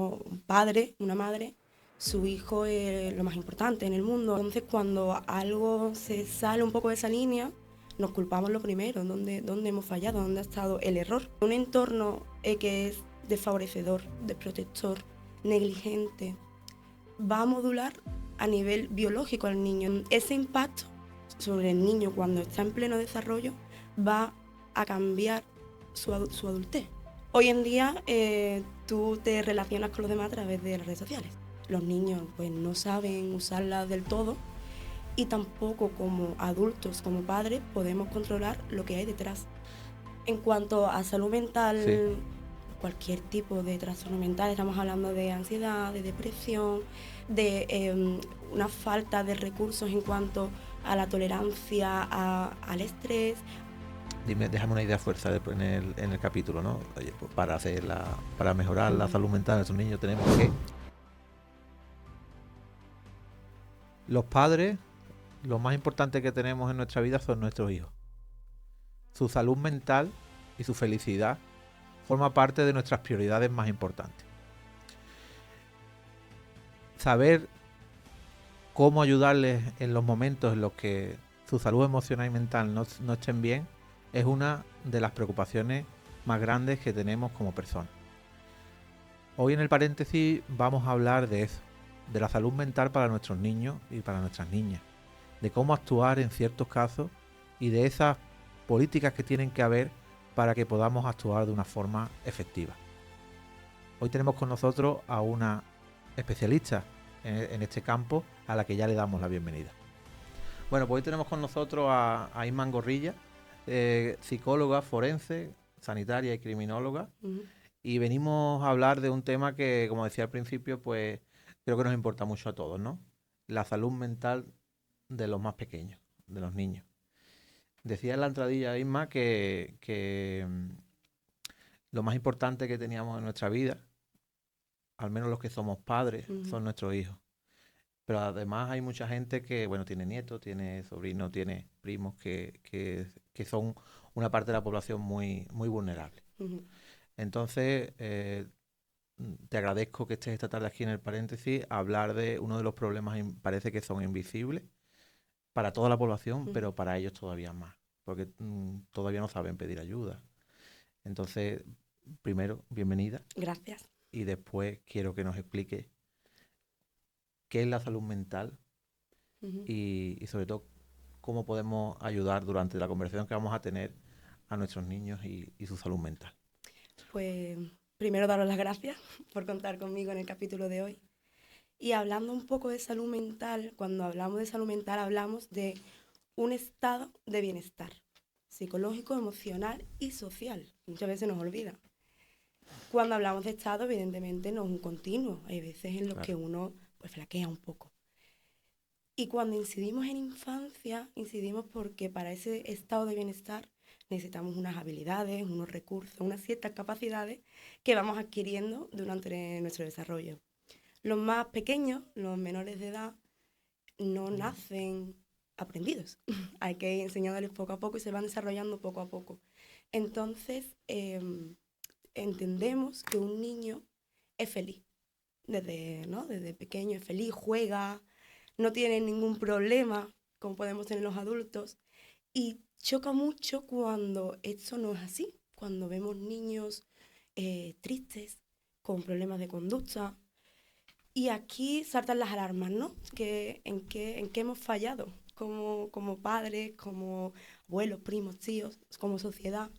como un padre, una madre, su hijo es lo más importante en el mundo. Entonces, cuando algo se sale un poco de esa línea, nos culpamos lo primero, dónde hemos fallado, dónde ha estado el error. Un entorno que es desfavorecedor, desprotector, negligente, va a modular a nivel biológico al niño. Ese impacto sobre el niño cuando está en pleno desarrollo va a cambiar su adultez. Hoy en día tú te relacionas con los demás a través de las redes sociales. Los niños pues no saben usarlas del todo y tampoco como adultos, como padres, podemos controlar lo que hay detrás. En cuanto a salud mental, Sí. cualquier tipo de trastorno mental, estamos hablando de ansiedad, de depresión, de una falta de recursos en cuanto a la tolerancia al estrés. Déjame una idea fuerza en el capítulo, ¿no? Oye, pues para mejorar la salud mental de nuestros niños tenemos que... Los padres, lo más importante que tenemos en nuestra vida son nuestros hijos. Su salud mental y su felicidad forma parte de nuestras prioridades más importantes. Saber cómo ayudarles en los momentos en los que su salud emocional y mental no estén bien es una de las preocupaciones más grandes que tenemos como personas. Hoy en el paréntesis vamos a hablar de eso, de la salud mental para nuestros niños y para nuestras niñas, de cómo actuar en ciertos casos y de esas políticas que tienen que haber para que podamos actuar de una forma efectiva. Hoy tenemos con nosotros a una especialista en este campo a la que ya le damos la bienvenida. Bueno, pues hoy tenemos con nosotros a Isman Gorrilla, psicóloga forense, sanitaria y criminóloga. Y venimos a hablar de un tema que, como decía al principio, pues creo que nos importa mucho a todos, ¿no? La salud mental de los más pequeños, de los niños. Decía en la entradilla Isma que lo más importante que teníamos en nuestra vida, al menos los que somos padres, son nuestros hijos. Pero además hay mucha gente que, bueno, tiene nietos, tiene sobrinos, tiene primos que son una parte de la población muy, muy vulnerable. Entonces, te agradezco que estés esta tarde aquí en el paréntesis a hablar de uno de los problemas, parece que son invisibles para toda la población, pero para ellos todavía más, porque todavía no saben pedir ayuda. Entonces, primero, bienvenida. Gracias. Y después quiero que nos explique qué es la salud mental y sobre todo cómo podemos ayudar durante la conversación que vamos a tener a nuestros niños y su salud mental. Pues primero daros las gracias por contar conmigo en el capítulo de hoy. Y hablando un poco de salud mental, cuando hablamos de salud mental hablamos de un estado de bienestar psicológico, emocional y social. Muchas veces nos olvida. Cuando hablamos de estado, evidentemente no es un continuo. Hay veces en los que uno pues flaquea un poco. Y cuando incidimos en infancia, incidimos porque para ese estado de bienestar necesitamos unas habilidades, unos recursos, unas ciertas capacidades que vamos adquiriendo durante nuestro desarrollo. Los más pequeños, los menores de edad, no nacen aprendidos. Hay que ir enseñándoles poco a poco y se van desarrollando poco a poco. Entonces, entendemos que un niño es feliz. Desde pequeño es feliz, juega, no tiene ningún problema como podemos tener los adultos. Y choca mucho cuando esto no es así, cuando vemos niños tristes, con problemas de conducta. Y aquí saltan las alarmas, ¿no? ¿En qué hemos fallado como padres, como abuelos, primos, tíos, como sociedad?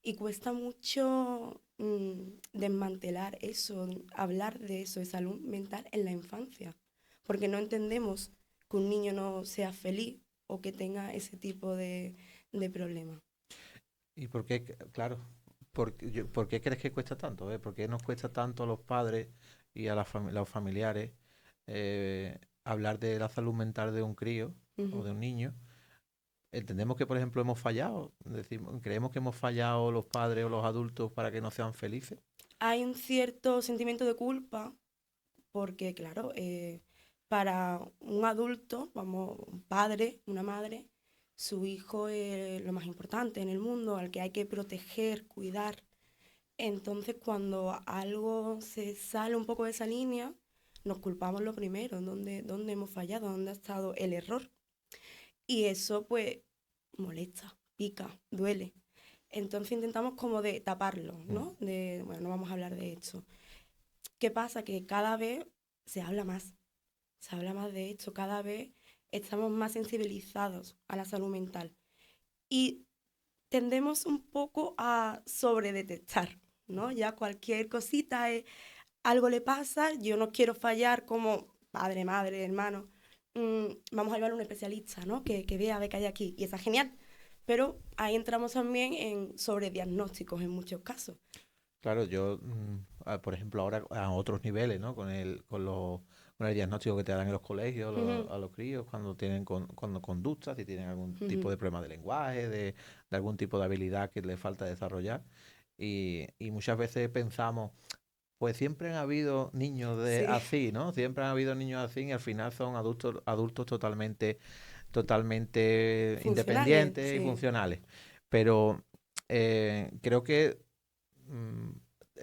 Y cuesta mucho desmantelar eso, hablar de eso, de salud mental en la infancia, porque no entendemos que un niño no sea feliz o que tenga ese tipo de problemas. ¿Y por qué, claro, por qué crees que cuesta tanto? ¿Por qué nos cuesta tanto a los padres y a los familiares hablar de la salud mental de un crío o de un niño? Entendemos que, por ejemplo, hemos fallado. Creemos que hemos fallado los padres o los adultos para que no sean felices. Hay un cierto sentimiento de culpa porque, claro, para un adulto, vamos, un padre, una madre, su hijo es lo más importante en el mundo, al que hay que proteger, cuidar. Entonces, cuando algo se sale un poco de esa línea, nos culpamos lo primero, dónde hemos fallado, dónde ha estado el error. Y eso, pues, molesta, pica, duele. Entonces intentamos como de taparlo, ¿no? Bueno, no vamos a hablar de esto. ¿Qué pasa? Que cada vez se habla más de esto, cada vez estamos más sensibilizados a la salud mental. Y tendemos un poco a sobredetectar, ¿no? Ya cualquier cosita, algo le pasa, yo no quiero fallar como padre, madre, hermano. Vamos a llevar a un especialista, ¿no? Que vea, ve que hay aquí. Y está genial. Pero ahí entramos también en sobrediagnósticos en muchos casos. Claro, yo, por ejemplo, ahora a otros niveles, ¿no? Con el diagnóstico que te dan en los colegios, Ujú, a los críos, cuando tienen cuando conductas, si tienen algún tipo ujú. de problema de lenguaje, de algún tipo de habilidad que les falta desarrollar. Y muchas veces pensamos, pues siempre han habido niños Sí, así, ¿no? Siempre han habido niños así y al final son adultos totalmente funcionales, independientes y sí. funcionales. Pero creo que mm,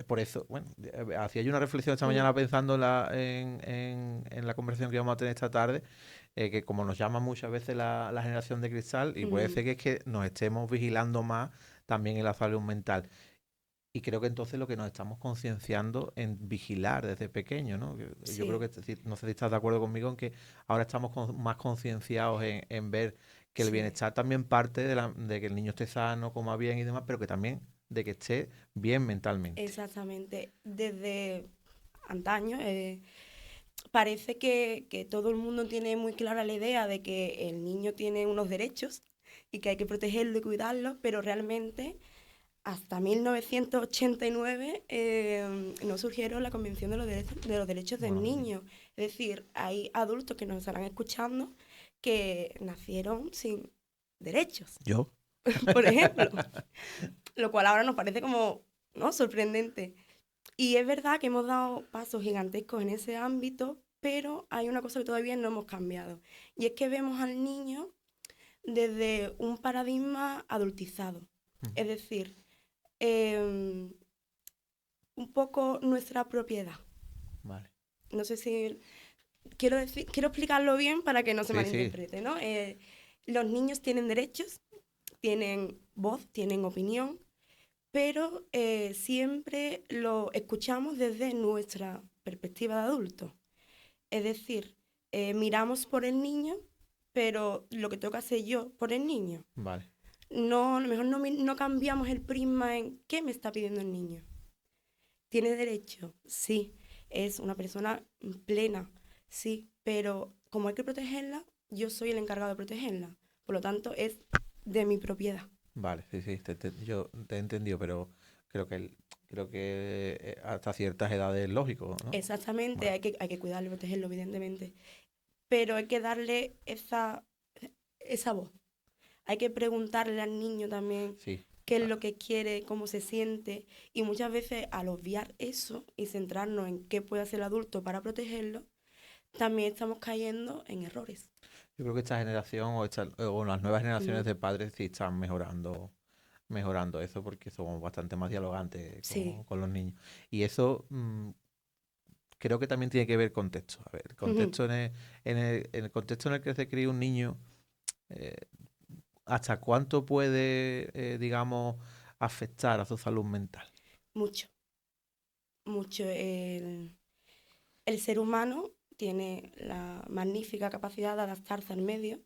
por eso, bueno, hacía yo una reflexión esta Mm, mañana pensando en la conversación que vamos a tener esta tarde, que como nos llama muchas veces la generación de cristal, y puede ujú. ser que es que nos estemos vigilando más también en la salud mental. Y creo que entonces lo que nos estamos concienciando en vigilar desde pequeño, ¿no? Yo creo Sí, que, no sé si estás de acuerdo conmigo en que ahora estamos más concienciados en ver que el sí. bienestar también parte de que el niño esté sano, coma bien y demás, pero que también de que esté bien mentalmente. Exactamente. Desde antaño, parece que todo el mundo tiene muy clara la idea de que el niño tiene unos derechos y que hay que protegerlo y cuidarlo, pero realmente hasta 1989 no surgieron la Convención de los Derechos del Madre mía. Niño. Es decir, hay adultos que nos estarán escuchando que nacieron sin derechos, ¿Yo? por ejemplo, lo cual ahora nos parece como, ¿no?, sorprendente. Y es verdad que hemos dado pasos gigantescos en ese ámbito, pero hay una cosa que todavía no hemos cambiado. Y es que vemos al niño desde un paradigma adultizado. Es decir, un poco nuestra propiedad. Vale. No sé si quiero explicarlo bien para que no se Sí, sí. malinterprete, ¿no? Los niños tienen derechos, tienen voz, tienen opinión, pero siempre lo escuchamos desde nuestra perspectiva de adulto. Es decir, miramos por el niño, pero lo que tengo que hacer yo por el niño. Vale. No, a lo mejor no cambiamos el prisma en qué me está pidiendo el niño. ¿Tiene derecho? Sí. ¿Es una persona plena? Sí. Pero como hay que protegerla, yo soy el encargado de protegerla. Por lo tanto, es de mi propiedad. Vale, sí, sí. Yo te he entendido, pero creo que creo que hasta ciertas edades es lógico, ¿no? Exactamente, Vale. hay que cuidarlo y protegerlo, evidentemente. Pero hay que darle esa voz. Hay que preguntarle al niño también Sí. qué es lo que quiere, cómo se siente. Y muchas veces al obviar eso y centrarnos en qué puede hacer el adulto para protegerlo, también estamos cayendo en errores. Yo creo que esta generación o las nuevas generaciones Ujú. de padres sí están mejorando eso porque somos bastante más dialogantes Sí. con los niños. Y eso creo que también tiene que ver contexto. A ver, el Ujú. contexto en el contexto en el que se cría un niño, eh, ¿hasta cuánto puede, digamos, afectar a su salud mental? Mucho, mucho. El ser humano tiene la magnífica capacidad de adaptarse al medio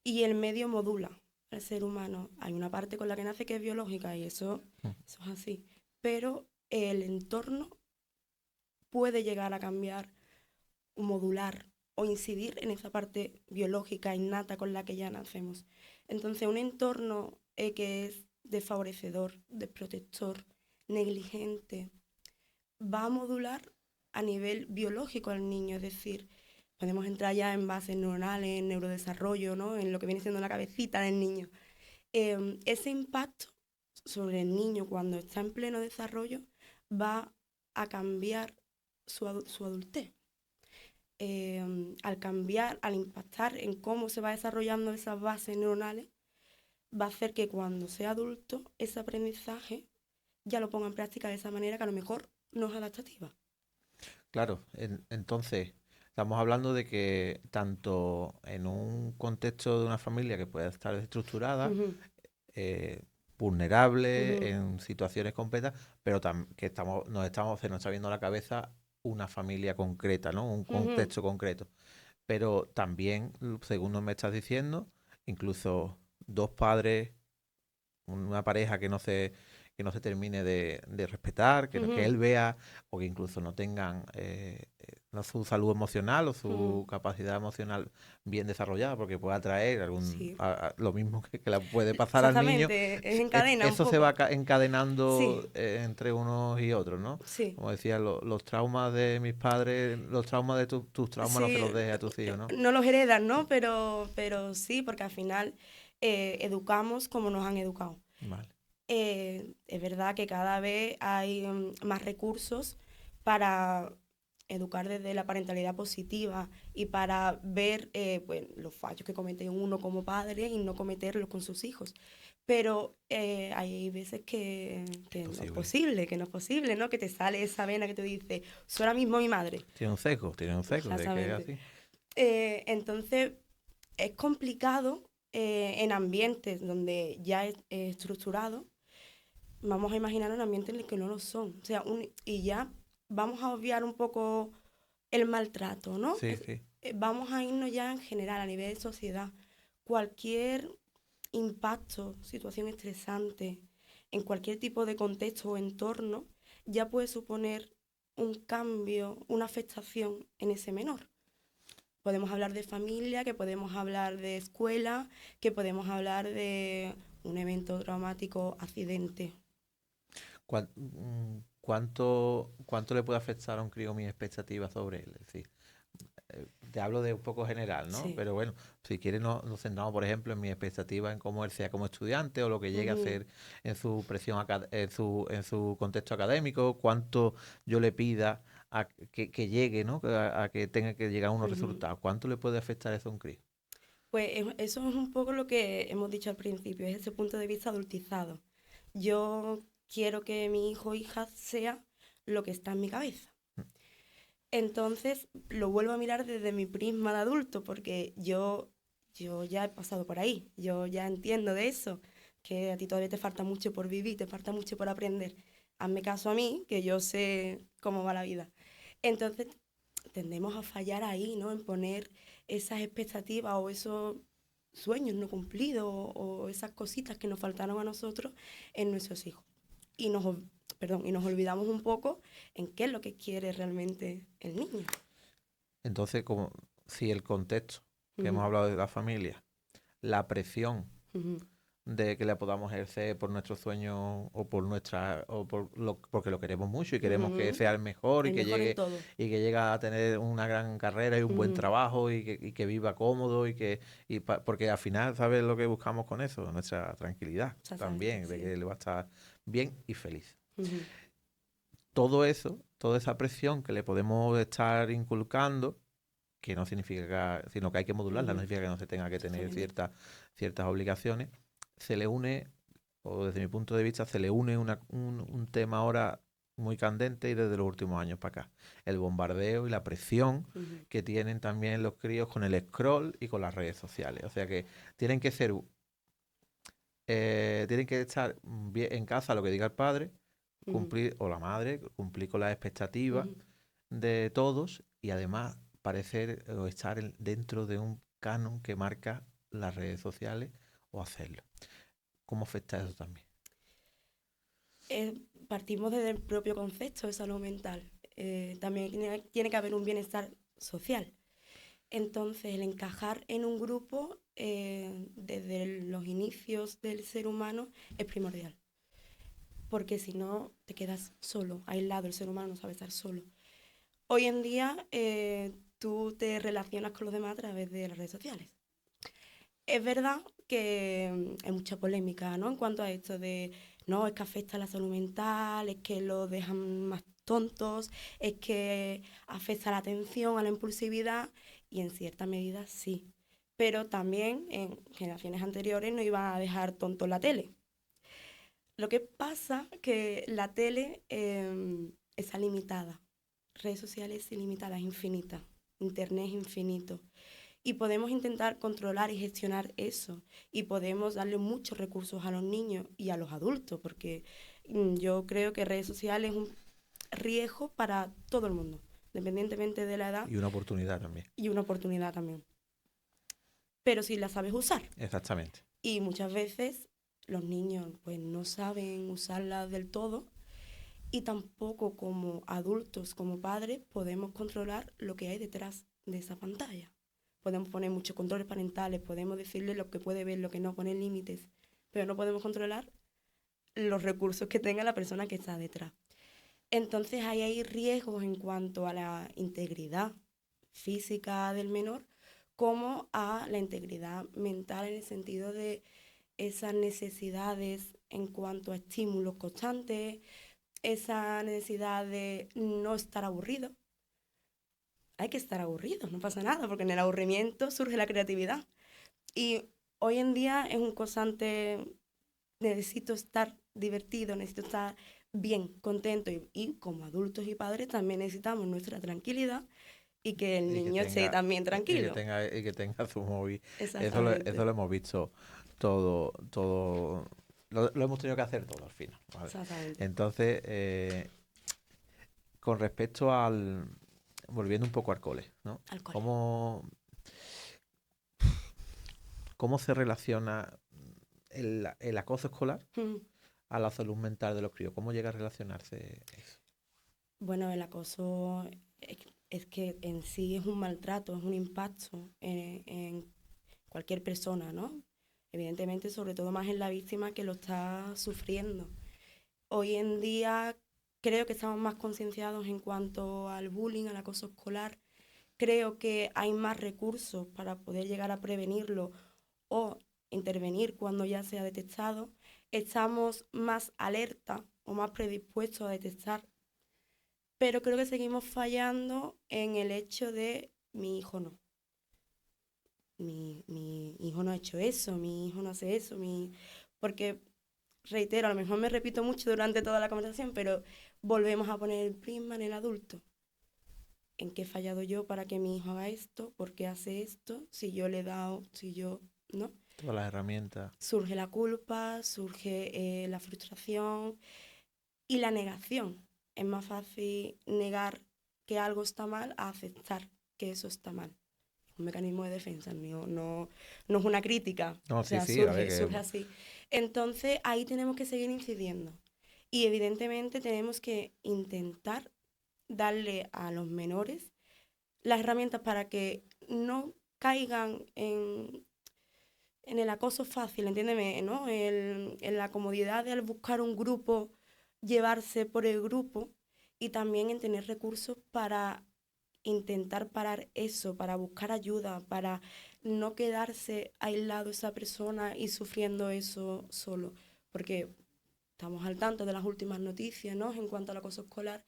y el medio modula al ser humano. Hay una parte con la que nace que es biológica y Mm. eso es así. Pero el entorno puede llegar a cambiar, modular o incidir en esa parte biológica innata con la que ya nacemos. Entonces, un entorno que es desfavorecedor, desprotector, negligente, va a modular a nivel biológico al niño, es decir, podemos entrar ya en bases neuronales, en neurodesarrollo, ¿no?, en lo que viene siendo la cabecita del niño. Ese impacto sobre el niño cuando está en pleno desarrollo va a cambiar su adultez. Al cambiar, al impactar en cómo se va desarrollando esas bases neuronales, va a hacer que cuando sea adulto ese aprendizaje ya lo ponga en práctica de esa manera que a lo mejor no es adaptativa. Claro, entonces estamos hablando de que tanto en un contexto de una familia que pueda estar desestructurada, Ujú, eh, vulnerable, ujú, en situaciones completas, pero que se nos está viendo a la cabeza una familia concreta, ¿no? Un ujú. contexto concreto. Pero también, según nos me estás diciendo, incluso dos padres, una pareja que no se termine de respetar, que Ujú, él vea, o que incluso no tengan no su salud emocional o ujú. su capacidad emocional bien desarrollada, porque puede atraer Sí, lo mismo que le puede pasar al niño. exactamente, es encadena un Eso se va poco. encadenando Sí, entre unos y otros, ¿no? sí, Como decía, los traumas de mis padres, los traumas de tus traumas no se sí, los dejes a tus hijos, ¿no? no los heredan, ¿no? Pero sí, porque al final educamos como nos han educado. Vale. Es verdad que cada vez hay más recursos para educar desde la parentalidad positiva y para ver pues, los fallos que comete uno como padre y no cometerlos con sus hijos. Pero hay veces que no es Posible. posible, que no es posible, ¿no? Que te sale esa vena que te dice, soy ahora mismo mi madre. Tiene un sesgo de que es Exactamente. así. Entonces, es complicado en ambientes donde ya es estructurado. Vamos a imaginar un ambiente en el que no lo son. O sea, y ya vamos a obviar un poco el maltrato, ¿no? Sí, sí. Vamos a irnos ya en general a nivel de sociedad. Cualquier impacto, situación estresante, en cualquier tipo de contexto o entorno, ya puede suponer un cambio, una afectación en ese menor. Podemos hablar de familia, que podemos hablar de escuela, que podemos hablar de un evento traumático, accidente. ¿Cuánto le puede afectar a un crío mis expectativas sobre él? Es decir, te hablo de un poco general, ¿no? Sí. Pero bueno, si quieres nos centramos, por ejemplo, en mi expectativa en cómo él sea como estudiante o lo que llegue a Ujú, ser en su en su contexto académico, cuánto yo le pida que llegue, ¿no? A que tenga que llegar a unos ujú. resultados. ¿Cuánto le puede afectar eso a un crío? Pues eso es un poco lo que hemos dicho al principio, es ese punto de vista adultizado. Yo quiero que mi hijo o hija sea lo que está en mi cabeza. Entonces lo vuelvo a mirar desde mi prisma de adulto, porque yo ya he pasado por ahí, yo ya entiendo de eso, que a ti todavía te falta mucho por vivir, te falta mucho por aprender. Hazme caso a mí, que yo sé cómo va la vida. Entonces tendemos a fallar ahí, ¿no? En poner esas expectativas o esos sueños no cumplidos o esas cositas que nos faltaron a nosotros en nuestros hijos. Y nos olvidamos un poco en qué es lo que quiere realmente el niño. Entonces, como si el contexto que hemos Ujú, hablado de la familia, la presión ujú, de que le podamos ejercer por nuestros sueños o por porque lo queremos mucho y queremos que ujú. sea el mejor y El que mejor en llegue todo. a tener una gran carrera y un buen Ujú, trabajo y que viva cómodo porque al final, ¿sabes lo que buscamos con eso? Nuestra tranquilidad exactamente, también, de sí. que él va a estar bien y feliz. Ujú, Todo eso, toda esa presión que le podemos estar inculcando, que no significa, sino que hay que modularla, no ujú, significa que no se tenga que tener exactamente. ciertas obligaciones, se le une, o desde mi punto de vista, se le une un tema ahora muy candente y desde los últimos años para acá. El bombardeo y la presión Ujú, que tienen también los críos con el scroll y con las redes sociales. O sea que tienen que ser, tienen que estar bien en casa lo que diga el padre, ujú, cumplir, o la madre, cumplir con las expectativas ujú. de todos y además parecer o estar dentro de un canon que marca las redes sociales o hacerlo. ¿Cómo afecta eso también? Partimos desde el propio concepto de salud mental. También tiene que haber un bienestar social. Entonces, el encajar en un grupo desde los inicios del ser humano es primordial, porque si no te quedas solo, aislado, el ser humano no sabe estar solo. Hoy en día tú te relacionas con los demás a través de las redes sociales. Es verdad que hay mucha polémica, ¿no? En cuanto a esto de, no, es que afecta a la salud mental, es que lo dejan más tontos, es que afecta a la atención, a la impulsividad, y en cierta medida sí. Pero también en generaciones anteriores no iban a dejar tontos la tele. Lo que pasa que la tele está limitada, redes sociales ilimitadas, infinitas, internet es infinito. Y podemos intentar controlar y gestionar eso. Y podemos darle muchos recursos a los niños y a los adultos, porque yo creo que redes sociales es un riesgo para todo el mundo, independientemente de la edad. Y una oportunidad también. Y una oportunidad también. Pero si la sabes usar. Exactamente. Y muchas veces los niños pues no saben usarla del todo y tampoco como adultos, como padres, podemos controlar lo que hay detrás de esa pantalla. Podemos poner muchos controles parentales, podemos decirle lo que puede ver, lo que no, poner límites, pero no podemos controlar los recursos que tenga la persona que está detrás. Entonces ahí hay riesgos en cuanto a la integridad física del menor, como a la integridad mental en el sentido de esas necesidades en cuanto a estímulos constantes, esa necesidad de no estar aburrido. Hay que estar aburrido, no pasa nada, porque en el aburrimiento surge la creatividad. Y hoy en día es un constante, necesito estar divertido, necesito estar bien, contento. Y como adultos y padres también necesitamos nuestra tranquilidad y que el niño esté también tranquilo. Y que tenga su móvil. Exactamente. Eso lo hemos visto todo. Lo hemos tenido que hacer todo al final. ¿Vale? Exactamente. Entonces, con respecto al... Volviendo un poco al cole, ¿no? Al cole. ¿Cómo se relaciona el acoso escolar a la salud mental de los críos? ¿Cómo llega a relacionarse eso? Bueno, el acoso es que en sí es un maltrato, es un impacto en cualquier persona, ¿no? Evidentemente, sobre todo más en la víctima que lo está sufriendo. Hoy en día creo que estamos más concienciados en cuanto al bullying, al acoso escolar. Creo que hay más recursos para poder llegar a prevenirlo o intervenir cuando ya se ha detectado. Estamos más alerta o más predispuestos a detectar, pero creo que seguimos fallando en el hecho de mi hijo no. Mi hijo no ha hecho eso, mi hijo no hace eso, porque reitero, a lo mejor me repito mucho durante toda la conversación, pero volvemos a poner el prisma en el adulto. ¿En qué he fallado yo para que mi hijo haga esto? ¿Por qué hace esto? Si yo le he dado, si yo, ¿no? Todas las herramientas. Surge la culpa, surge la frustración y la negación. Es más fácil negar que algo está mal a aceptar que eso está mal. Un mecanismo de defensa, no es una crítica. No, O sea, sí, a ver surge así. Entonces, ahí tenemos que seguir incidiendo. Y evidentemente tenemos que intentar darle a los menores las herramientas para que no caigan en el acoso fácil, entiéndeme, ¿no? En la comodidad de al buscar un grupo, llevarse por el grupo y también en tener recursos para intentar parar eso, para buscar ayuda, para no quedarse aislado esa persona y sufriendo eso solo. Porque estamos al tanto de las últimas noticias, ¿no? En cuanto al acoso escolar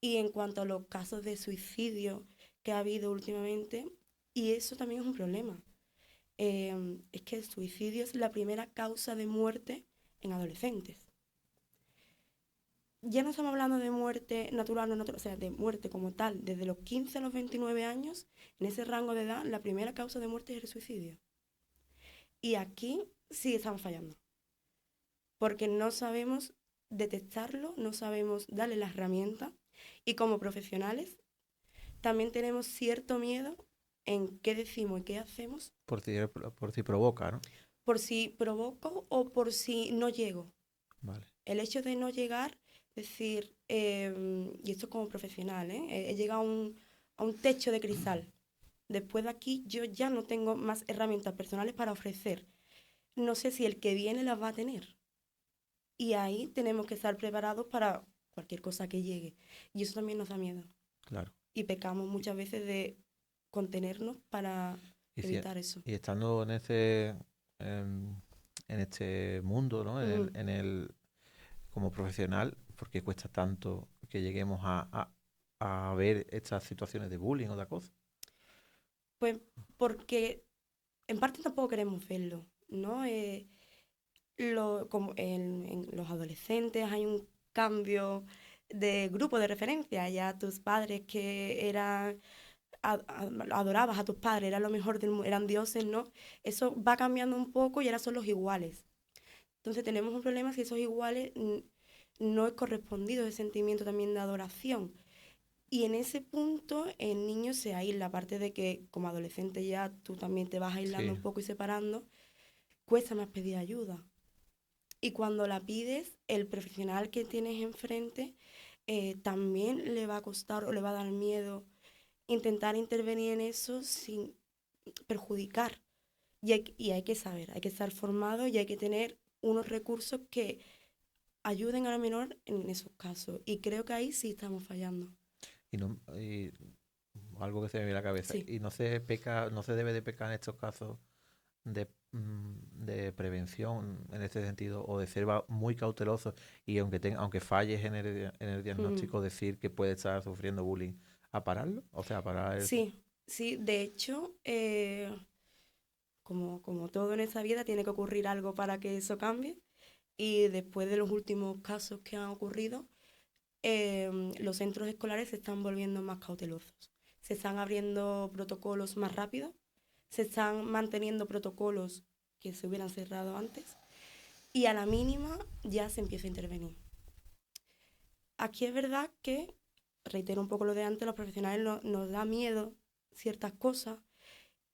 y en cuanto a los casos de suicidio que ha habido últimamente. Y eso también es un problema. Es que el suicidio es la primera causa de muerte en adolescentes. Ya no estamos hablando de muerte natural o no natural, o sea, de muerte como tal. Desde los 15 a los 29 años, en ese rango de edad, la primera causa de muerte es el suicidio. Y aquí sí estamos fallando. Porque no sabemos detectarlo, no sabemos darle las herramientas. Y como profesionales, también tenemos cierto miedo en qué decimos y qué hacemos. Por si provoca, ¿no? Por si provoco o por si no llego. Vale. El hecho de no llegar, decir, y esto como profesional, he llegado a un techo de cristal. Después de aquí yo ya no tengo más herramientas personales para ofrecer. No sé si el que viene las va a tener. Y ahí tenemos que estar preparados para cualquier cosa que llegue. Y eso también nos da miedo. Claro. Y pecamos muchas veces de contenernos para evitar eso. Y estando en este mundo, ¿no? En el como profesional, ¿por qué cuesta tanto que lleguemos a ver estas situaciones de bullying o de acoso? Pues porque en parte tampoco queremos verlo, ¿no? como en los adolescentes hay un cambio de grupo de referencia. Ya tus padres que eran adorabas a tus padres, eran lo mejor eran dioses, ¿no? Eso va cambiando un poco y ahora son los iguales. Entonces tenemos un problema si esos iguales no es correspondido ese sentimiento también de adoración. Y en ese punto el niño se aísla, aparte de que como adolescente ya tú también te vas aislando Sí, un poco y separando, cuesta más pedir ayuda. Y cuando la pides, el profesional que tienes enfrente también le va a costar o le va a dar miedo intentar intervenir en eso sin perjudicar. Y hay que saber, hay que estar formado y hay que tener unos recursos que ayuden a la menor en esos casos. Y creo que ahí sí estamos fallando. y algo que se me viene a la cabeza. Sí. Y no se debe de pecar en estos casos de prevención en este sentido, o de ser muy cauteloso, y aunque falles en el Mm. diagnóstico, decir que puede estar sufriendo bullying, a pararlo, o sea, a parar eso. Sí, sí. De hecho, como todo en esa vida, tiene que ocurrir algo para que eso cambie. Y después de los últimos casos que han ocurrido, los centros escolares se están volviendo más cautelosos. Se están abriendo protocolos más rápido, se están manteniendo protocolos que se hubieran cerrado antes y a la mínima ya se empieza a intervenir. Aquí es verdad que, reitero un poco lo de antes, los profesionales nos da miedo ciertas cosas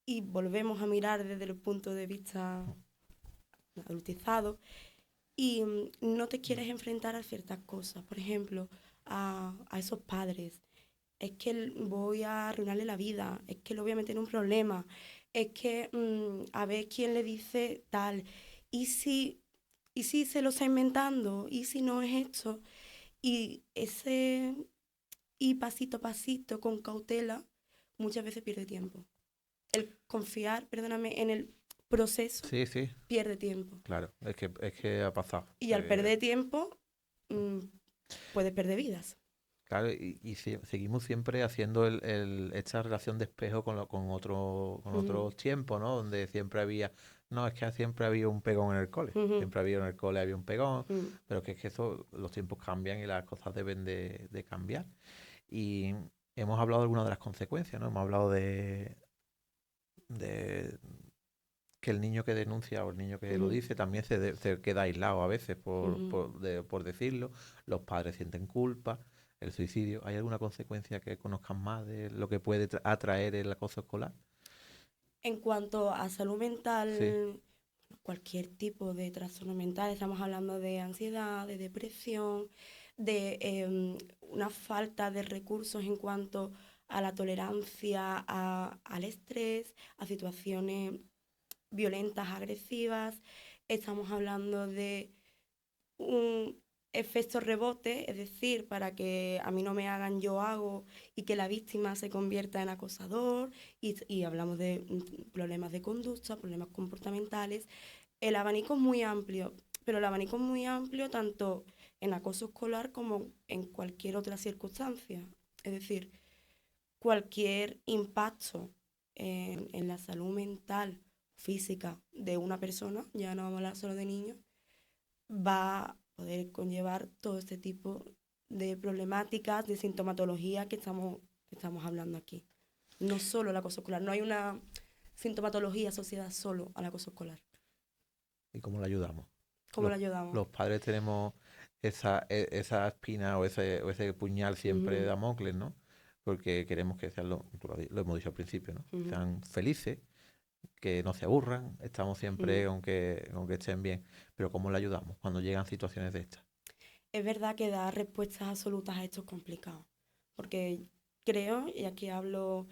y volvemos a mirar desde el punto de vista adultizado y no te quieres enfrentar a ciertas cosas. Por ejemplo, a esos padres. Es que voy a arruinarle la vida, es que lo voy a meter en un problema, es que a ver quién le dice tal. ¿Y si, y si se lo está inventando? ¿Y si no es esto? Y ese y pasito a pasito, con cautela, muchas veces pierde tiempo. El confiar, perdóname, en el proceso Sí, sí, pierde tiempo. claro, es que ha pasado. Y al perder tiempo, mm, puedes perder vidas. Claro, seguimos siempre haciendo esta relación de espejo con Ujú, otros tiempos, ¿no? Donde siempre había, no, es que siempre había un pegón en el cole, ujú, siempre había en el cole había un pegón, ujú. pero que es que eso, los tiempos cambian y las cosas deben de cambiar. Y hemos hablado de algunas de las consecuencias, ¿no? Hemos hablado de que el niño que denuncia o el niño que lo Ujú, dice también se queda aislado a veces ujú. por decirlo, los padres sienten culpa, el suicidio. ¿Hay alguna consecuencia que conozcan más de lo que puede atraer el acoso escolar? En cuanto a salud Sí, mental, cualquier tipo de trastorno mental, estamos hablando de ansiedad, de depresión, de una falta de recursos en cuanto a la tolerancia al estrés, a situaciones violentas, agresivas. Estamos hablando de un efecto rebote, es decir, para que a mí no me hagan, yo hago, y que la víctima se convierta en acosador, y hablamos de problemas de conducta, problemas comportamentales. El abanico es muy amplio, pero el abanico es muy amplio tanto en acoso escolar como en cualquier otra circunstancia. Es decir, cualquier impacto en la salud mental, física de una persona, ya no vamos a hablar solo de niños, va a poder conllevar todo este tipo de problemáticas, de sintomatología que estamos hablando aquí. No solo el acoso escolar, no hay una sintomatología asociada solo al acoso escolar. ¿y cómo le ayudamos? ¿Cómo Los, lo ayudamos? los padres tenemos esa espina o ese puñal siempre de Ujú, Damocles, ¿no? Porque queremos que sean, lo hemos dicho al principio, ¿no? ujú, Sean felices, que no se aburran, estamos siempre ujú. con que estén bien, pero ¿cómo le ayudamos cuando llegan situaciones de estas? Es verdad que dar respuestas absolutas a esto es complicado, porque creo, y aquí hablo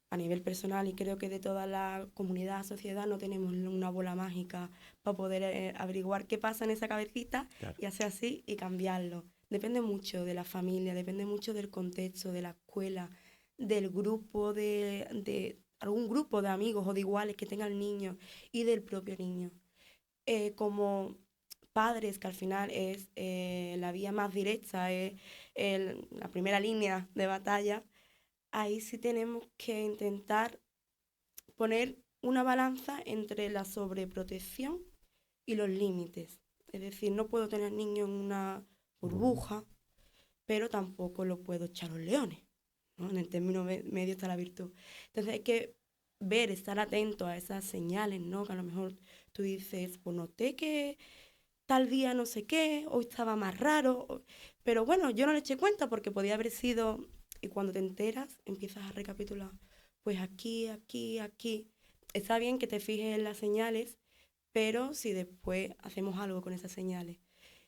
a nivel personal, y creo que de toda la comunidad, sociedad, no tenemos una bola mágica para poder averiguar qué pasa en esa cabecita Claro. y hacer así y cambiarlo. Depende mucho de la familia, depende mucho del contexto, de la escuela, del grupo, de algún grupo de amigos o de iguales que tenga el niño y del propio niño. Como padres, que al final es la vía más directa, es la primera línea de batalla, ahí sí tenemos que intentar poner una balanza entre la sobreprotección y los límites. Es decir, no puedo tener niños en una burbuja, pero tampoco lo puedo echar a los leones, ¿no? En el término medio está la virtud. Entonces hay que ver, estar atento a esas señales, ¿no? Que a lo mejor tú dices, pues noté que tal día no sé qué, hoy estaba más raro, pero bueno, yo no le eché cuenta porque podía haber sido, y cuando te enteras empiezas a recapitular, pues aquí, aquí, aquí. Está bien que te fijes en las señales, pero si después hacemos algo con esas señales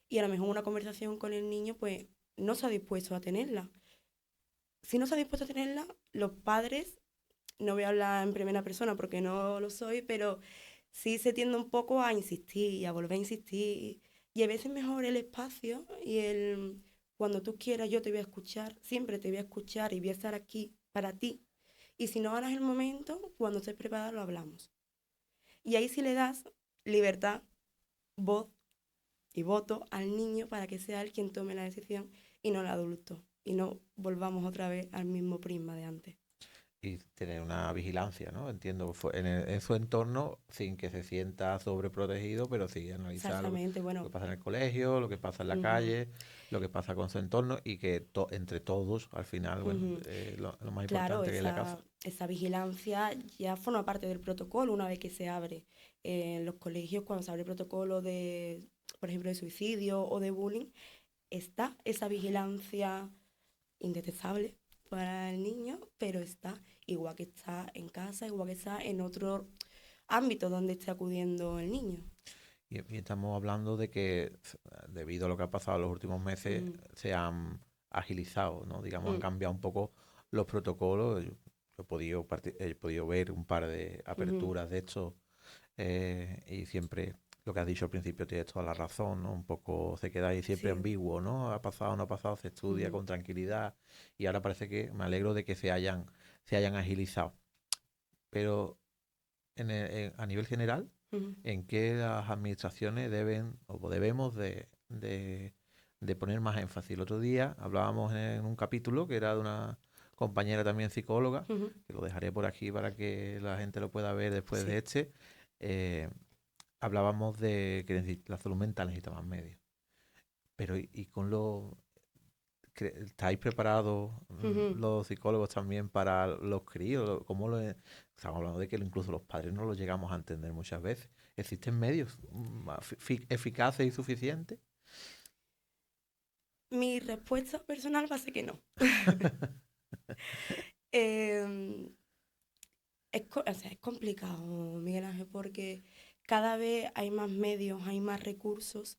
y a lo mejor una conversación con el niño, pues no se ha dispuesto a tenerla. Si no se ha dispuesto a tenerla, los padres, no voy a hablar en primera persona porque no lo soy, pero sí se tiende un poco a insistir y a volver a insistir. Y a veces mejor el espacio y el cuando tú quieras yo te voy a escuchar, siempre te voy a escuchar y voy a estar aquí para ti. Y si no ahora es el momento, cuando estés preparada lo hablamos. Y ahí sí le das libertad, voz y voto al niño para que sea él quien tome la decisión y no el adulto. Y no volvamos otra vez al mismo prisma de antes. Y tener una vigilancia, ¿no? Entiendo, en su entorno, sin que se sienta sobreprotegido, pero sí analizar Exactamente, lo que bueno. pasa en el colegio, lo que pasa en la Uh-huh, calle, lo que pasa con su entorno y que entre todos, al final, bueno, uh-huh. lo más Claro, importante que es la casa. esa vigilancia ya forma parte del protocolo una vez que se abre. En los colegios, cuando se abre el protocolo de, por ejemplo, de suicidio o de bullying, está esa vigilancia indetectable para el niño, pero está igual que está en casa, igual que está en otro ámbito donde esté acudiendo el niño. Y estamos hablando de que, debido a lo que ha pasado en los últimos meses, Mm, se han agilizado, ¿no? Digamos, han mm, cambiado un poco los protocolos. Yo he podido ver un par de ujú. aperturas de hecho. Y siempre lo que has dicho al principio tienes toda la razón, ¿no? Un poco se queda ahí siempre Sí. ambiguo, ¿no? Ha pasado, no ha pasado, se estudia Ujú, con tranquilidad y ahora parece que me alegro de que se hayan agilizado. Pero a nivel general, ujú. ¿en qué las administraciones deben o debemos de poner más énfasis? El otro día hablábamos en un capítulo que era de una compañera también psicóloga, Ujú. que lo dejaré por aquí para que la gente lo pueda ver después de Sí. este. eh, Hablábamos de que la salud mental necesita más medios. Pero y con ¿estáis preparados Ujú. los psicólogos también para los críos? Estamos hablando de que incluso los padres no lo llegamos a entender muchas veces. ¿Existen medios eficaces y suficientes? Mi respuesta personal va a ser que no. Em, o sea, es complicado, Miguel Ángel, porque cada vez hay más medios, hay más recursos,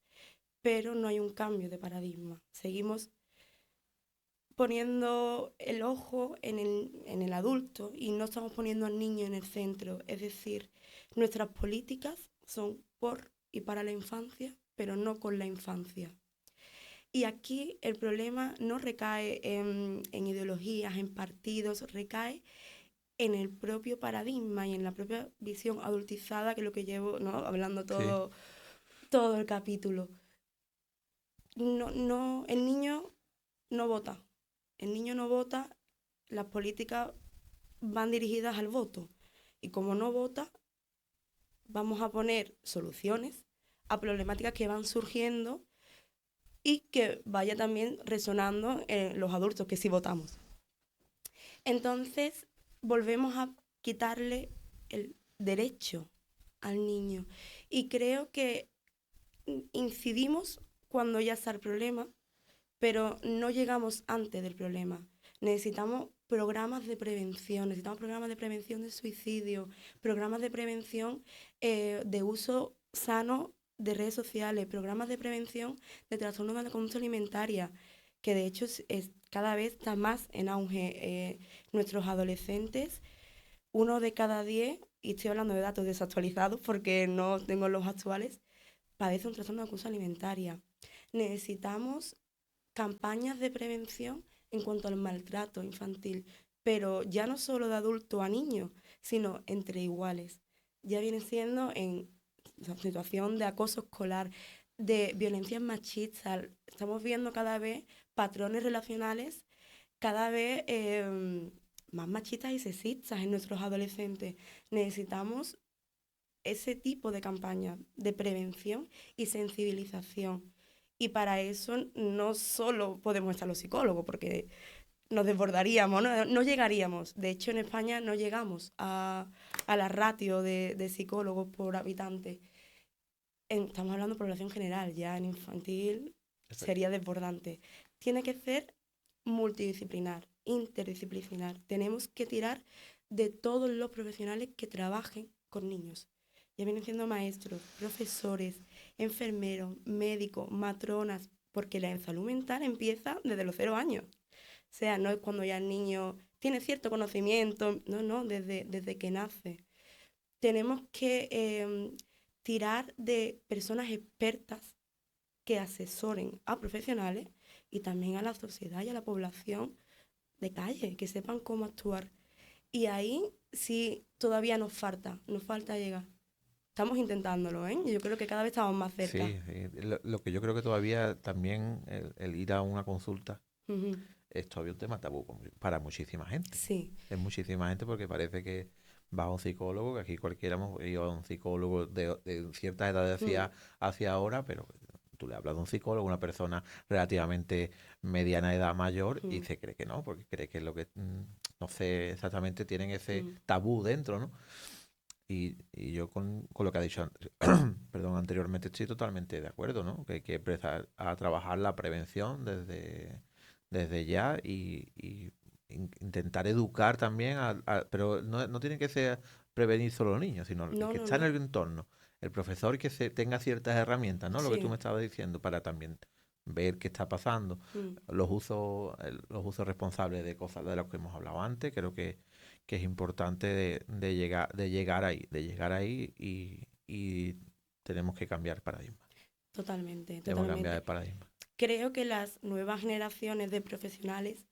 pero no hay un cambio de paradigma. Seguimos poniendo el ojo en el adulto y no estamos poniendo al niño en el centro. Es decir, nuestras políticas son por y para la infancia, pero no con la infancia. Y aquí el problema no recae en ideologías, en partidos, recae en el propio paradigma y en la propia visión adultizada, que es lo que llevo, ¿no? Hablando Sí. todo el capítulo. No, no, el niño no vota. El niño no vota, las políticas van dirigidas al voto. Y como no vota, vamos a poner soluciones a problemáticas que van surgiendo y que vaya también resonando en los adultos que sí votamos. Entonces, volvemos a quitarle el derecho al niño. Y creo que incidimos cuando ya está el problema, pero no llegamos antes del problema. Necesitamos necesitamos programas de prevención de suicidio, programas de prevención de uso sano de redes sociales, programas de prevención de trastornos de la conducta alimentaria, que de hecho cada vez está más en auge. Nuestros adolescentes, 1 de cada 10, y estoy hablando de datos desactualizados porque no tengo los actuales, padece un trastorno de conducta alimentaria. Necesitamos campañas de prevención en cuanto al maltrato infantil, pero ya no solo de adulto a niño, sino entre iguales. Ya viene siendo en situación de acoso escolar, de violencias machistas. Estamos viendo cada vez patrones relacionales cada vez más machistas y sexistas en nuestros adolescentes. Necesitamos ese tipo de campañas de prevención y sensibilización. Y para eso no solo podemos estar los psicólogos, porque nos desbordaríamos, no llegaríamos. De hecho, en España no llegamos a la ratio de psicólogos por habitante. Estamos hablando de población general, ya en infantil sería desbordante. Tiene que ser multidisciplinar, interdisciplinar. Tenemos que tirar de todos los profesionales que trabajen con niños. Ya vienen siendo maestros, profesores, enfermeros, médicos, matronas, porque la salud mental empieza desde los 0 años. O sea, no es cuando ya el niño tiene cierto conocimiento, no, desde que nace. Tenemos que tirar de personas expertas que asesoren a profesionales y también a la sociedad y a la población de calle, que sepan cómo actuar. Y ahí sí todavía nos falta llegar. Estamos intentándolo, ¿eh? Yo creo que cada vez estamos más cerca. Sí, sí. Lo que yo creo que todavía también el ir a una consulta Uh-huh. es todavía un tema tabú para muchísima gente. Sí. Es muchísima gente porque parece que va a un psicólogo, que aquí cualquiera hemos ido a un psicólogo de cierta edad hacia ahora, pero tú le hablas de un psicólogo, una persona relativamente mediana edad mayor, y se cree que no, porque cree que es lo que, no sé exactamente, tienen ese tabú dentro, ¿no? Y yo con lo que ha dicho perdón, anteriormente estoy totalmente de acuerdo, ¿no? Que hay que empezar a trabajar la prevención desde ya y intentar educar también, pero no tiene que ser prevenir solo los niños, sino el que está en el entorno, el profesor que tenga ciertas herramientas, ¿no? Lo que tú me estabas diciendo, para también ver qué está pasando, los usos responsables de cosas de las que hemos hablado antes. Creo que es importante de llegar ahí y tenemos que cambiar paradigma. Totalmente. Tenemos que cambiar de paradigma. Creo que las nuevas generaciones de profesionales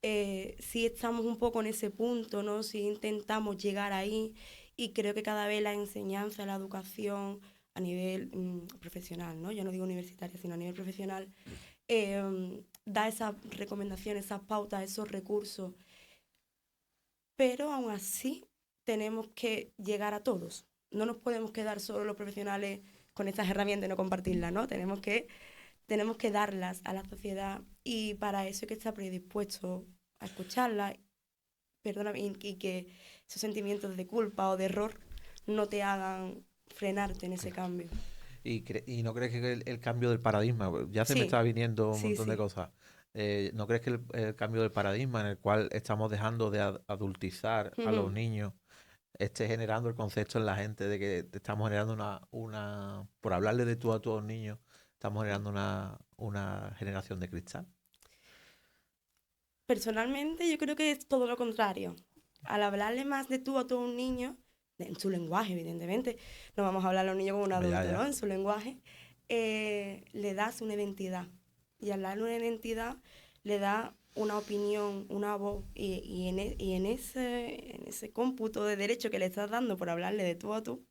sí estamos un poco en ese punto, ¿no? Sí intentamos llegar ahí, y creo que cada vez la enseñanza, la educación a nivel profesional, ¿no? Yo no digo universitaria, sino a nivel profesional, da esas recomendaciones, esas pautas, esos recursos. Pero aún así tenemos que llegar a todos. No nos podemos quedar solo los profesionales con estas herramientas y no compartirlas, ¿no? Tenemos que darlas a la sociedad, y para eso hay que estar predispuesto a escucharlas, y que esos sentimientos de culpa o de error no te hagan frenarte en ese cambio. ¿Y no crees que el cambio del paradigma, ya se me está viniendo un montón de cosas, ¿no crees que el cambio del paradigma en el cual estamos dejando de adultizar a los niños esté generando el concepto en la gente de que estamos generando por hablarle de tú a todos los niños, estamos generando una generación de cristal? Personalmente yo creo que es todo lo contrario. Al hablarle más de tú a todo un niño, en su lenguaje, evidentemente, no vamos a hablar a los niños como un adulto, ¿no? En su lenguaje, le das una identidad. Y al darle una identidad, le da una opinión, una voz, y en ese cómputo de derecho que le estás dando por hablarle de tú a tú,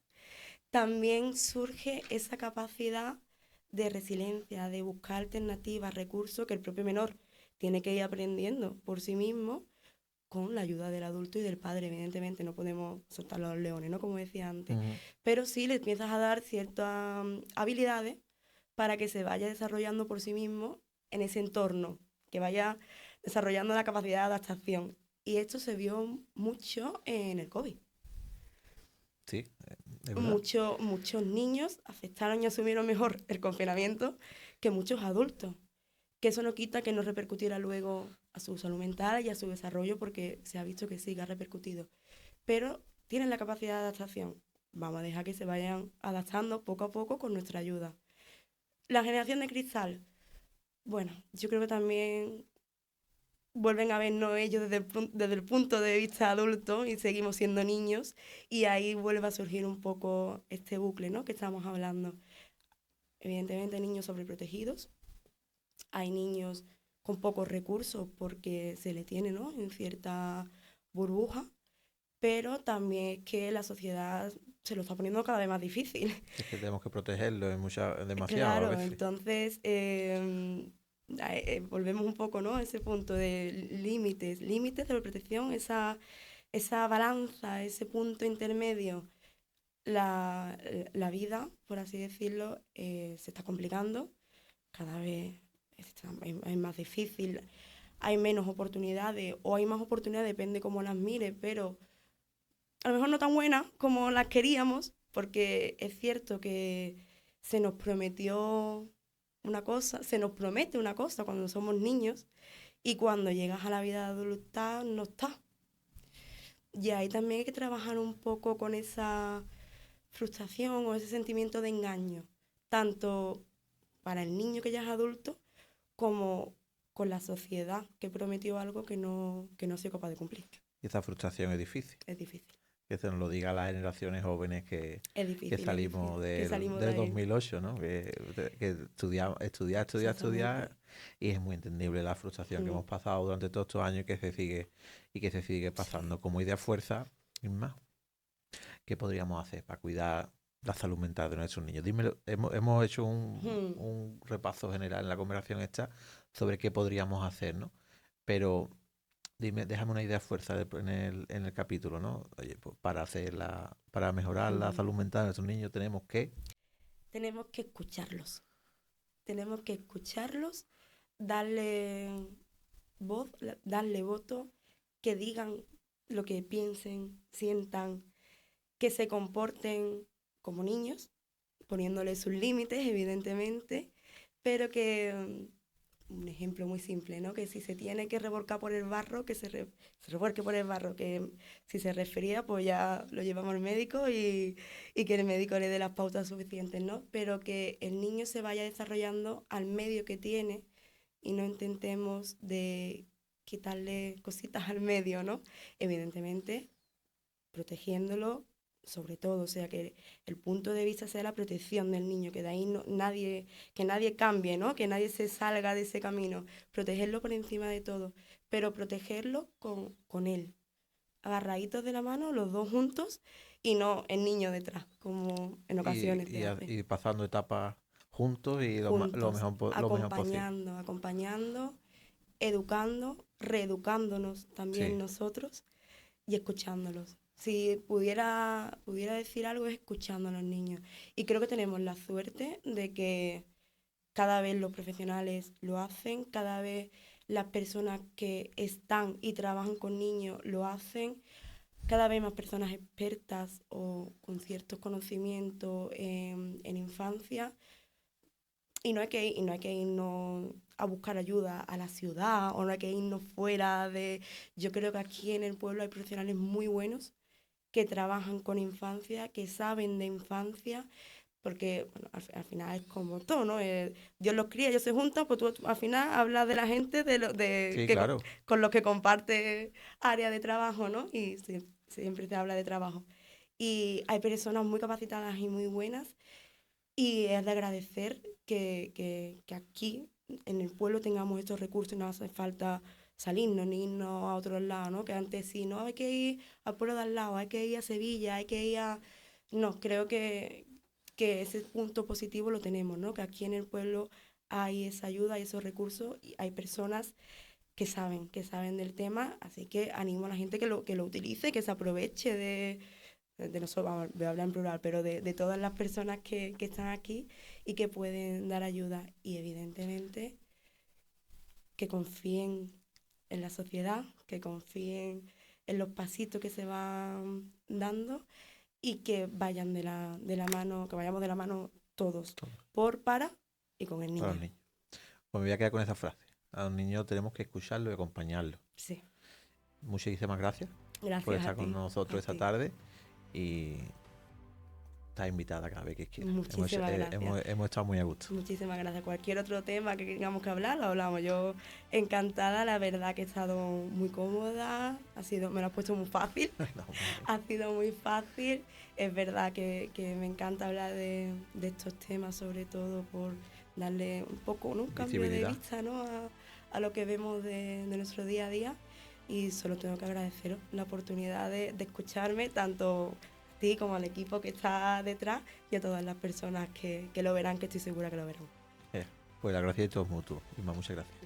también surge esa capacidad de resiliencia, de buscar alternativas, recursos que el propio menor tiene que ir aprendiendo por sí mismo, con la ayuda del adulto y del padre. Evidentemente no podemos soltarlo a los leones, ¿no? Como decía antes. Pero sí le empiezas a dar ciertas habilidades para que se vaya desarrollando por sí mismo en ese entorno, que vaya desarrollando la capacidad de adaptación. Y esto se vio mucho en el COVID. Sí, es verdad. Muchos niños aceptaron y asumieron mejor el confinamiento que muchos adultos. Que eso no quita que no repercutiera luego a su salud mental y a su desarrollo, porque se ha visto que sí, que ha repercutido. Pero tienen la capacidad de adaptación. Vamos a dejar que se vayan adaptando poco a poco con nuestra ayuda. La generación de cristal, bueno, yo creo que también vuelven a vernos ellos desde el punto de vista adulto, y seguimos siendo niños, y ahí vuelve a surgir un poco este bucle, ¿no? Que estamos hablando. Evidentemente, niños sobreprotegidos. Hay niños con pocos recursos porque se le tiene, ¿no?, en cierta burbuja, pero también es que la sociedad se lo está poniendo cada vez más difícil. Es que tenemos que protegerlo demasiado Claro, a veces. entonces volvemos un poco, ¿no?, a ese punto de límites de protección, esa balanza, ese punto intermedio. la vida, por así decirlo, se está complicando, cada vez es más difícil, hay menos oportunidades o hay más oportunidades, depende cómo las mires, pero a lo mejor no tan buenas como las queríamos, porque es cierto que se nos prometió una cosa, se nos promete una cosa cuando somos niños y cuando llegas a la vida adulta no está. Y ahí también hay que trabajar un poco con esa frustración o ese sentimiento de engaño, tanto para el niño que ya es adulto como con la sociedad que prometió algo que no soy capaz de cumplir. Y esa frustración es difícil. Es difícil. Que se nos lo diga a las generaciones jóvenes que salimos que salimos del de ahí. 2008, ¿no? Que estudiar, y es muy entendible la frustración que hemos pasado durante todos estos años y que se sigue pasando. Como idea fuerza, y más, ¿qué podríamos hacer para cuidar la salud mental de nuestros niños? Dímelo, hemos hecho un repaso general en la conversación esta sobre qué podríamos hacer, ¿no? Pero dime, déjame una idea fuerza en el capítulo, ¿no? Oye, pues para mejorar la salud mental de nuestros niños tenemos que escucharlos. Tenemos que escucharlos, darle voz, darle voto, que digan lo que piensen, sientan, que se comporten como niños, poniéndole sus límites, evidentemente, pero que un ejemplo muy simple, ¿no? Que si se tiene que revolcar por el barro, que se revuelque por el barro, que si se resfría, pues ya lo llevamos al médico y que el médico le dé las pautas suficientes, ¿no? Pero que el niño se vaya desarrollando al medio que tiene y no intentemos de quitarle cositas al medio, ¿no? Evidentemente, protegiéndolo sobre todo, o sea, que el punto de vista sea la protección del niño, que de ahí que nadie cambie, ¿no? Que nadie se salga de ese camino, protegerlo por encima de todo, pero protegerlo con él, agarraditos de la mano, los dos juntos, y no el niño detrás, como en ocasiones se hace. Y pasando etapas juntos y Juntos, lo mejor posible. acompañando, educando, reeducándonos también nosotros y escuchándolos. Si pudiera decir algo es escuchando a los niños. Y creo que tenemos la suerte de que cada vez los profesionales lo hacen, cada vez las personas que están y trabajan con niños lo hacen, cada vez más personas expertas o con ciertos conocimientos en infancia. Y no hay que irnos a buscar ayuda a la ciudad o no hay que irnos fuera de... Yo creo que aquí en el pueblo hay profesionales muy buenos que trabajan con infancia, que saben de infancia, porque bueno, al final es como todo, ¿no? Dios los cría, ellos se juntan, pues tú al final hablas de la gente Sí, claro. con los que comparte área de trabajo, ¿no? Y siempre se habla de trabajo. Y hay personas muy capacitadas y muy buenas y es de agradecer que aquí en el pueblo tengamos estos recursos y no hace falta salirnos ni irnos a otros lados, ¿no? Que antes sí, no, hay que ir al pueblo de al lado, hay que ir a Sevilla, hay que ir a... No, creo que ese punto positivo lo tenemos, ¿no? Que aquí en el pueblo hay esa ayuda, hay esos recursos y hay personas que saben del tema, así que animo a la gente que lo utilice, que se aproveche de nosotros, vamos, voy a hablar en plural, pero de todas las personas que están aquí y que pueden dar ayuda y evidentemente que confíen en la sociedad, que confíen en los pasitos que se van dando y que vayan de la mano, que vayamos de la mano todos, para y con el niño. Para los niños. Pues me voy a quedar con esa frase. A los niños tenemos que escucharlo y acompañarlo. Sí. Muchísimas gracias por estar con nosotros esta tarde y estás invitada cada vez que quieras. Muchísimas gracias. Hemos estado muy a gusto. Muchísimas gracias. Cualquier otro tema que tengamos que hablar, lo hablamos. Yo encantada, la verdad que he estado muy cómoda, me lo has puesto muy fácil. No, ha sido muy fácil. Es verdad que me encanta hablar de estos temas, sobre todo por darle un poco un cambio de vista, ¿no? a lo que vemos de nuestro día a día. Y solo tengo que agradeceros la oportunidad de escucharme, tanto a ti como al equipo que está detrás y a todas las personas que lo verán, que estoy segura que lo verán. Pues la gracia de todos mutuos. Muchas gracias.